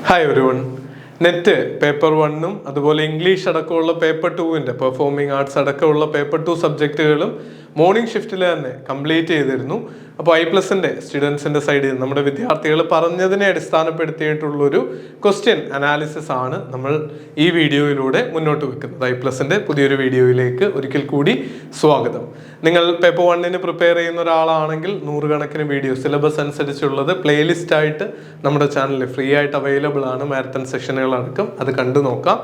Hi everyone. Net paper 1 അതുപോലെ English അടക്കമുള്ള paper 2 performing arts അടക്കമുള്ള പേപ്പർ 2 സബ്ജക്റ്റുകളും മോർണിംഗ് ഷിഫ്റ്റിൽ തന്നെ കംപ്ലീറ്റ് ചെയ്തിരുന്നു. അപ്പോൾ I+ന്റെ സ്റ്റുഡൻസിൻ്റെ സൈഡിൽ നമ്മുടെ വിദ്യാർത്ഥികൾ പറഞ്ഞതിനെ അടിസ്ഥാനപ്പെടുത്തിയിട്ടുള്ളൊരു ക്വസ്റ്റ്യൻ അനാലിസിസ് ആണ് നമ്മൾ ഈ വീഡിയോയിലൂടെ മുന്നോട്ട് വെക്കുന്നത്. I+ന്റെ പുതിയൊരു വീഡിയോയിലേക്ക് ഒരിക്കൽ കൂടി സ്വാഗതം. നിങ്ങൾ പേപ്പർ 1 പ്രിപ്പയർ ചെയ്യുന്ന ഒരാളാണെങ്കിൽ 100 കണക്കിന് വീഡിയോ സിലബസ് അനുസരിച്ചുള്ളത് പ്ലേലിസ്റ്റ് ആയിട്ട് നമ്മുടെ ചാനലിൽ ഫ്രീ ആയിട്ട് അവൈലബിൾ ആണ്. മാരത്തൺ സെഷനുകളടക്കം അത് കണ്ടു നോക്കാം.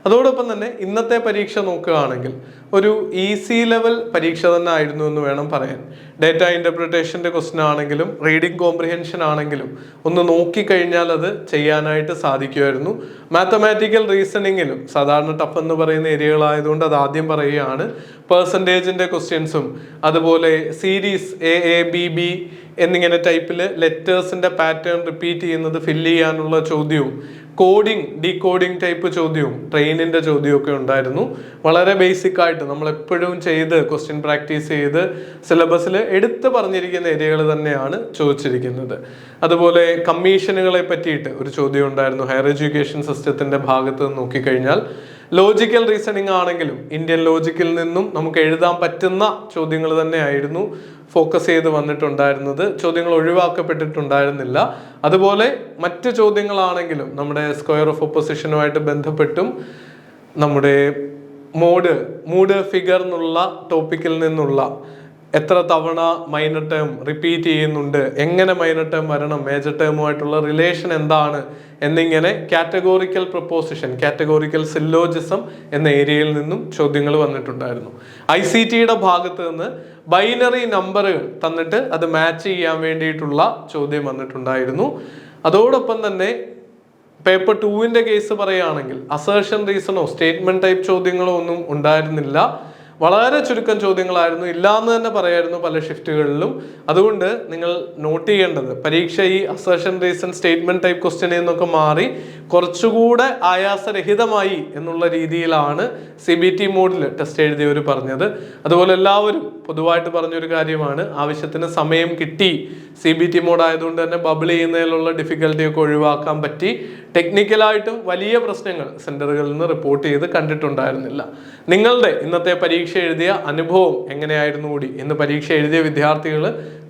അതോടൊപ്പം തന്നെ ഇന്നത്തെ പരീക്ഷ നോക്കുകയാണെങ്കിൽ ഒരു ഈസി ലെവൽ പരീക്ഷ തന്നെ ആയിരുന്നു എന്ന് വേണം പറയാൻ. ഡേറ്റ ഇൻ്റർപ്രിട്ടേഷൻ്റെ ക്വസ്റ്റ്യൻ ആണെങ്കിലും റീഡിംഗ് കോംപ്രിഹെൻഷൻ ആണെങ്കിലും ഒന്ന് നോക്കിക്കഴിഞ്ഞാൽ അത് ചെയ്യാനായിട്ട് സാധിക്കുമായിരുന്നു. മാത്തമാറ്റിക്കൽ റീസണിങ്ങിലും സാധാരണ ടഫ് എന്ന് പറയുന്ന ഏരിയകളായതുകൊണ്ട് അത് ആദ്യം പറയുകയാണ്. പെർസെൻറ്റേജിൻ്റെ ക്വസ്റ്റ്യൻസും അതുപോലെ സീരീസ് AABB എന്നിങ്ങനെ ടൈപ്പിൽ ലെറ്റേഴ്സിൻ്റെ പാറ്റേൺ റിപ്പീറ്റ് ചെയ്യുന്നത് ഫില്ല് ചെയ്യാനുള്ള ചോദ്യവും കോഡിംഗ് ഡീകോഡിംഗ് ടൈപ്പ് ചോദ്യവും ട്രെയിനിൻ്റെ ചോദ്യമൊക്കെ ഉണ്ടായിരുന്നു. വളരെ ബേസിക് ആയിട്ട് നമ്മളെപ്പോഴും ചെയ്ത് ക്വസ്റ്റ്യൻ പ്രാക്ടീസ് ചെയ്ത് സിലബസിൽ എടുത്ത് പറഞ്ഞിരിക്കുന്ന ഏരിയകൾ തന്നെയാണ് ചോദിച്ചിരിക്കുന്നത്. അതുപോലെ കമ്മീഷനുകളെ പറ്റിയിട്ട് ഒരു ചോദ്യം ഉണ്ടായിരുന്നു. ഹയർ എഡ്യൂക്കേഷൻ സിസ്റ്റത്തിൻ്റെ ഭാഗത്ത് നിന്ന് നോക്കിക്കഴിഞ്ഞാൽ ലോജിക്കൽ റീസണിങ് ആണെങ്കിലും ഇന്ത്യൻ ലോജിക്കിൽ നിന്നും നമുക്ക് എഴുതാൻ പറ്റുന്ന ചോദ്യങ്ങൾ തന്നെയായിരുന്നു ഫോക്കസ് ചെയ്ത് വന്നിട്ടുണ്ടായിരുന്നത്. ചോദ്യങ്ങൾ ഒഴിവാക്കപ്പെട്ടിട്ടുണ്ടായിരുന്നില്ല. അതുപോലെ മറ്റ് ചോദ്യങ്ങളാണെങ്കിലും നമ്മുടെ സ്ക്വയർ ഓഫ് ഒപ്പോസിഷനുമായിട്ട് ബന്ധപ്പെട്ടും നമ്മുടെ മൂഡ് ഫിഗർ എന്നുള്ള ടോപ്പിക്കിൽ നിന്നുള്ള എത്ര തവണ മൈനർ ടേം റിപ്പീറ്റ് ചെയ്യുന്നുണ്ട്, എങ്ങനെ മൈനർ ടേം വരണം, മേജർ ടേമുമായിട്ടുള്ള റിലേഷൻ എന്താണ് എന്നിങ്ങനെ കാറ്റഗോറിക്കൽ പ്രൊപ്പോസിഷൻ, കാറ്റഗോറിക്കൽ സില്ലോജിസം എന്ന ഏരിയയിൽ നിന്നും ചോദ്യങ്ങൾ വന്നിട്ടുണ്ടായിരുന്നു. ICTയുടെ ഭാഗത്ത് നിന്ന് ബൈനറി നമ്പറുകൾ തന്നിട്ട് അത് മാച്ച് ചെയ്യാൻ വേണ്ടിയിട്ടുള്ള ചോദ്യം വന്നിട്ടുണ്ടായിരുന്നു. അതോടൊപ്പം തന്നെ പേപ്പർ 2 കേസ് പറയുകയാണെങ്കിൽ അസേർഷൻ റീസണോ സ്റ്റേറ്റ്മെന്റ് ടൈപ്പ് ചോദ്യങ്ങളോ ഒന്നും ഉണ്ടായിരുന്നില്ല. വളരെ ചുരുക്കം ചോദ്യങ്ങളായിരുന്നു. ഇല്ലാന്ന് തന്നെ പറയായിരുന്നു പല ഷിഫ്റ്റുകളിലും. അതുകൊണ്ട് നിങ്ങൾ നോട്ട് ചെയ്യേണ്ടത് പരീക്ഷ ഈ അസേർഷൻ റീസൺ സ്റ്റേറ്റ്മെന്റ് ടൈപ്പ് ക്വസ്റ്റ്യനിൽ നിന്നൊക്കെ മാറി കുറച്ചുകൂടെ ആയാസരഹിതമായി എന്നുള്ള രീതിയിലാണ് CBT മോഡിൽ ടെസ്റ്റ് എഴുതിയവർ പറഞ്ഞത്. അതുപോലെ എല്ലാവരും പൊതുവായിട്ട് പറഞ്ഞൊരു കാര്യമാണ്, ആവശ്യത്തിന് സമയം കിട്ടി. CBT മോഡ് ആയതുകൊണ്ട് തന്നെ ബബിൾ ചെയ്യുന്നതിലുള്ള ഡിഫിക്കൽറ്റിയൊക്കെ ഒഴിവാക്കാൻ പറ്റി. ടെക്നിക്കലായിട്ടും വലിയ പ്രശ്നങ്ങൾ സെന്ററുകളിൽ നിന്ന് റിപ്പോർട്ട് ചെയ്ത് കണ്ടിട്ടുണ്ടായിരുന്നില്ല. നിങ്ങളുടെ ഇന്നത്തെ പരീക്ഷ എഴുതിയ അനുഭവം എങ്ങനെയായിരുന്നു കൂടി ഇന്ന് പരീക്ഷ എഴുതിയ വിദ്യാർത്ഥികൾ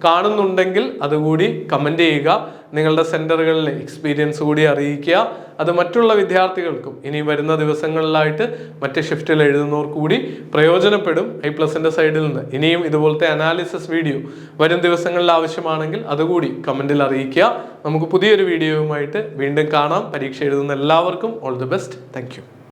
കാണുന്നുണ്ടെങ്കിൽ അതുകൂടി കമന്റ് ചെയ്യുക. നിങ്ങളുടെ സെന്ററുകളിലെ എക്സ്പീരിയൻസ് കൂടി അറിയിക്കുക. അത് മറ്റുള്ള വിദ്യാർത്ഥികൾക്കും ഇനി വരുന്ന ദിവസങ്ങളിലായിട്ട് മറ്റ് ഷിഫ്റ്റിൽ എഴുതുന്നവർക്ക് കൂടി പ്രയോജനപ്പെടും. I+ന്റെ സൈഡിൽ നിന്ന് ഇനിയും ഇതുപോലത്തെ അനാലിസിസ് വീഡിയോ വരും ദിവസങ്ങളിൽ ആവശ്യമാണെങ്കിൽ അതുകൂടി കമന്റിൽ അറിയിക്കുക. നമുക്ക് പുതിയൊരു വീഡിയോയുമായിട്ട് വീണ്ടും കാണാം. പരീക്ഷ എഴുതുന്ന എല്ലാവർക്കും all the best. Thank you.